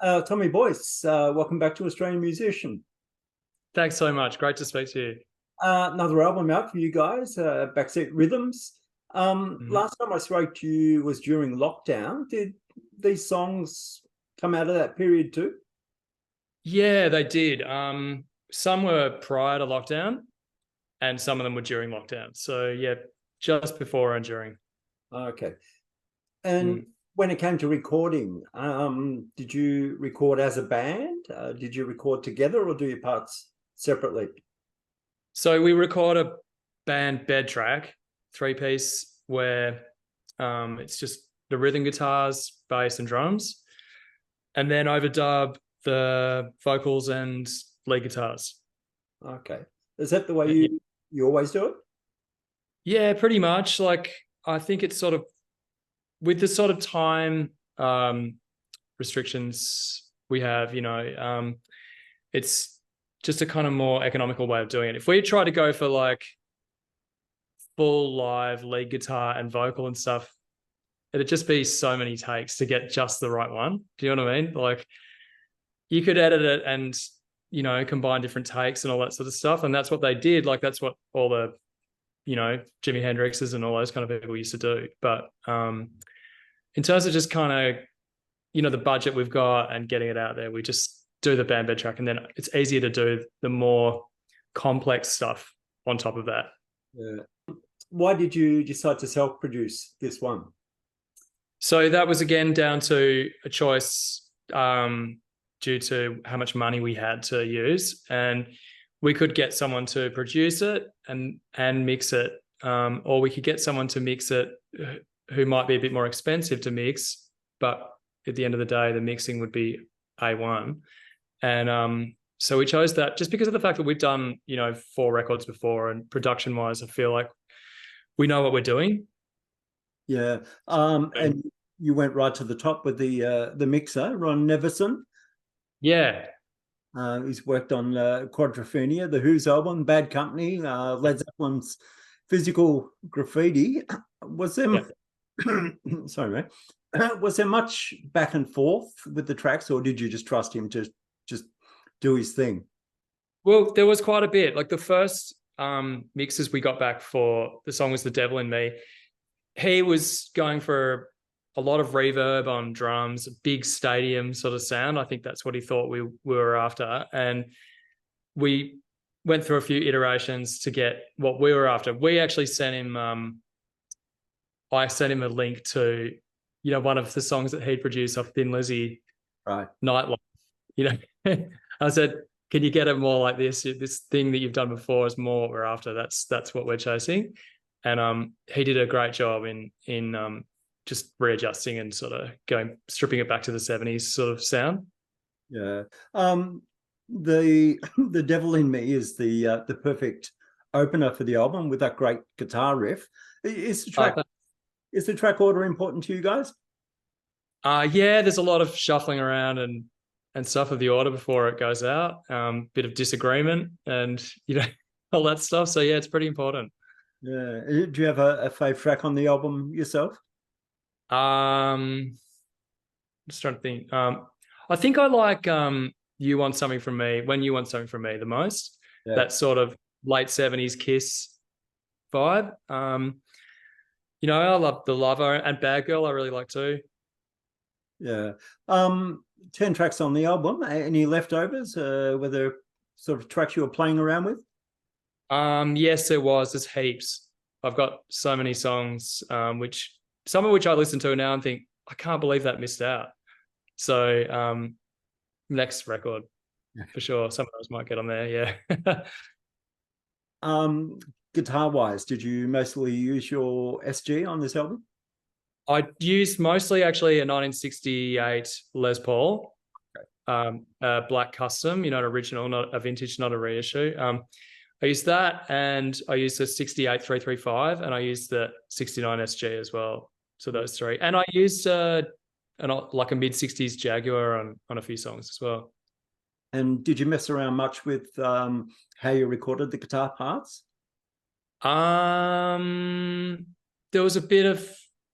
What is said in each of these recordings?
Tommy Boyce, welcome back to Australian Musician. Thanks so much. Great to speak to you. Another album out for you guys, Backseat Rhythms. Mhm. Last time I spoke to you was during lockdown. Did these songs come out of that period too? Yeah, they did. Some were prior to lockdown and some of them were during lockdown. So yeah, just before and during. Okay. And Mm. when it came to recording, did you record as a band? Did you record together or do your parts separately? So we record a band bed track, three piece, where it's just the rhythm guitars, bass, and drums, and then overdub the vocals and lead guitars. Okay. Is that the way Yeah, you always do it? yeah, pretty much. Like I think it's sort of with the sort of time restrictions we have, it's just a kind of more economical way of doing it. If we try to go for like full live lead guitar and vocal and stuff, it'd just be so many takes to get just the right one. Do you know what I mean? Like you could edit it and combine different takes and all that sort of stuff. And that's what they did. Like that's what all the Jimi Hendrixes and all those kind of people used to do. But in terms of just kind of the budget we've got and getting it out there, we just do the band bed track, and then it's easier to do the more complex stuff on top of that. Yeah. Why did you decide to self-produce this one? So that was again down to a choice due to how much money we had to use, and we could get someone to produce it and mix it, or we could get someone to mix it who might be a bit more expensive to mix, but at the end of the day, the mixing would be A1. And so we chose that just because of the fact that we've done, 4 records before, and production wise, I feel like we know what we're doing. Yeah. And you went right to the top with the mixer, Ron Nevison. Yeah. He's worked on Quadrophenia, the Who's album, Bad Company, Led Zeppelin's Physical Graffiti. Was Yeah. there, sorry, mate. Was there much back and forth with the tracks, or did you just trust him to just do his thing? Well, there was quite a bit. Like the first mixes we got back for the song was The Devil in Me. He was going for a lot of reverb on drums, a big stadium sort of sound. I think that's what he thought we were after. And we went through a few iterations to get what we were after. We actually sent him, I sent him a link to, one of the songs that he'd produced off Thin Lizzy, Right. Nightlife. You know, I said, can you get it more like this? This thing that you've done before is more what we're after. That's what we're chasing. And he did a great job in just readjusting and sort of stripping it back to the 70s sort of sound. Yeah. The Devil in Me is the perfect opener for the album with that great guitar riff. Is the Uh, track is the track order important to you guys? yeah, there's a lot of shuffling around and stuff of the order before it goes out. Bit of disagreement and all that stuff. So yeah, it's pretty important. Yeah. Do you have a fave track on the album yourself? Just trying to think. I think I like "You Want Something From Me" when you want something from me the most. Yeah. That sort of late 70s Kiss vibe. I love The Lover and Bad Girl. I really like too. Yeah. 10 tracks on the album. Any leftovers? Were there sort of tracks you were playing around with? Yes, there was. There's heaps. I've got so many songs, which some of which I listen to now and think I can't believe that missed out. So next record for sure. Some of those might get on there. Yeah. Um, Guitar wise, did you mostly use your SG on this album? I used mostly actually a 1968 Les Paul, a black custom, an original, not a vintage, not a reissue. I used that, and I used the 68 335, and I used the 69 SG as well. So those three, and I used like a mid 60s Jaguar on a few songs as well. And did you mess around much with how you recorded the guitar parts? Um, there was a bit of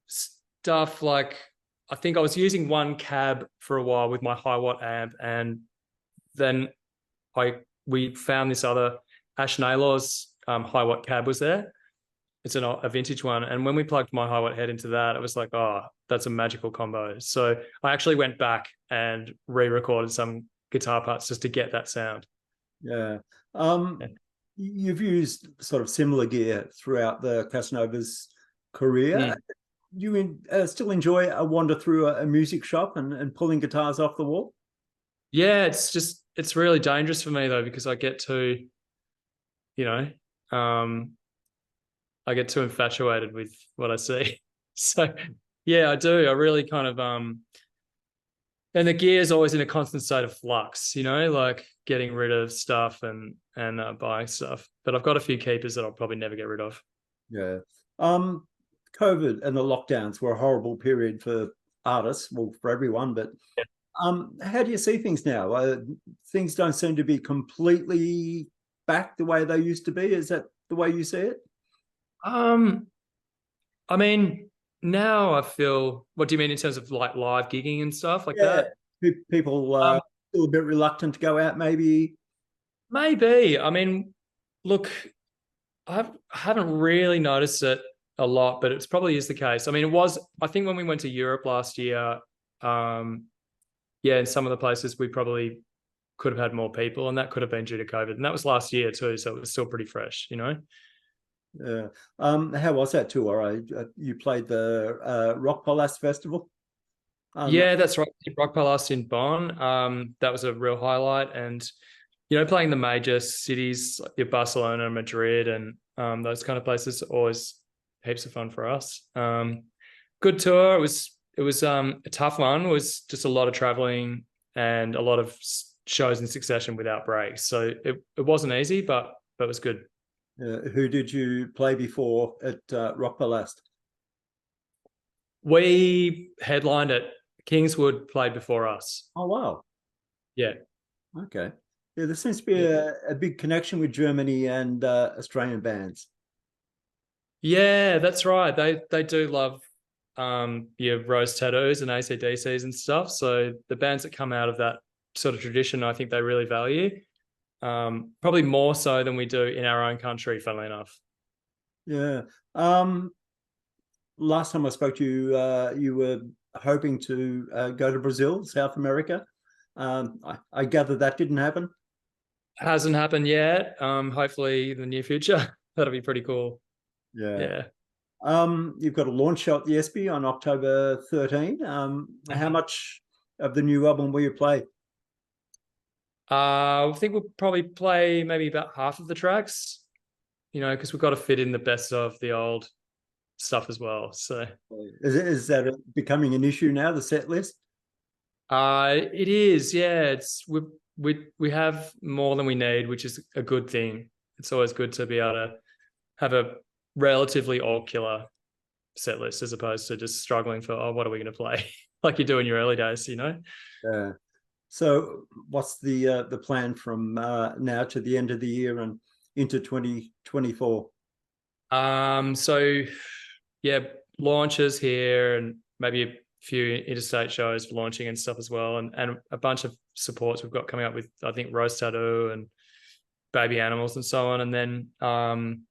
stuff like I think I was using one cab for a while with my high watt amp, and then we found this other Ash Naylor's high watt cab was there. It's a vintage one. And when we plugged my high watt head into that, it was like, oh, that's a magical combo. So I actually went back and re-recorded some guitar parts just to get that sound. Yeah. Yeah. You've used sort of similar gear throughout the Casanovas career. You still enjoy a wander through a music shop and pulling guitars off the wall? Yeah, it's really dangerous for me though, because I get too, you know, I get too infatuated with what I see. So yeah, I do. I really kind of and the gear is always in a constant state of flux, like getting rid of stuff and buying stuff. But I've got a few keepers that I'll probably never get rid of. Yeah. COVID and the lockdowns were a horrible period for artists, well, for everyone, but how do you see things now? Things don't seem to be completely back the way they used to be. Is that the way you see it? I mean, now I feel, what do you mean in terms of like live gigging and stuff like Yeah. that? People Um, still a bit reluctant to go out, maybe. Maybe. I mean, look, I haven't really noticed it a lot, but it probably is the case. I mean, I think when we went to Europe last year, yeah, in some of the places we probably could have had more people, and that could have been due to COVID. And that was last year too, so it was still pretty fresh. Yeah. How was that tour? You played the Rock Palace Festival? Yeah, that's right. Rock Palace in Bonn. That was a real highlight. And, playing the major cities like your Barcelona, Madrid, and those kind of places, always heaps of fun for us. Good tour. It was a tough one. It was just a lot of traveling and a lot of shows in succession without breaks. So it wasn't easy, but it was good. Who did you play before at Rock Palace? We headlined it. Kingswood played before us. Oh, wow. Yeah. Okay. Yeah, there seems to be a big connection with Germany and Australian bands. Yeah, that's right. They do love your Rose Tattoos and AC/DCs and stuff. So the bands that come out of that sort of tradition, I think they really value. Probably more so than we do in our own country, funnily enough. Yeah. Last time I spoke to you, you were hoping to go to Brazil, South America. I gather that didn't happen. Hasn't happened yet. Hopefully in the near future. That'll be pretty cool. Yeah. Yeah. You've got a launch show at the ESPY on October 13. How much of the new album will you play? I think we'll probably play maybe about half of the tracks, because we've got to fit in the best of the old stuff as well. So Is that becoming an issue now, the set list? it is, yeah. We have more than we need, which is a good thing. It's always good to be able to have a relatively all killer set list as opposed to just struggling for, what are we going to play like you do in your early days, Yeah. So what's the plan from now to the end of the year and into 2024? So yeah, launches here and maybe a few interstate shows for launching and stuff as well, and a bunch of supports we've got coming up with, I think, Rose Tattoo and Baby Animals and so on. And then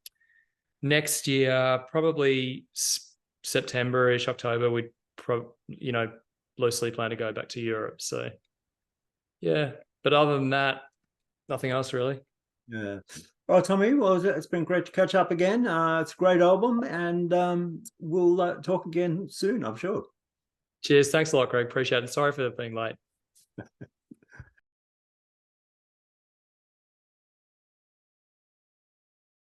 next year, probably September-ish, October, we'd loosely plan to go back to Europe. So yeah, but other than that, nothing else really. Yeah. All right, Tommy. Well, it's been great to catch up again. It's a great album, and we'll talk again soon, I'm sure. Cheers. Thanks a lot, Greg. Appreciate it. Sorry for being late.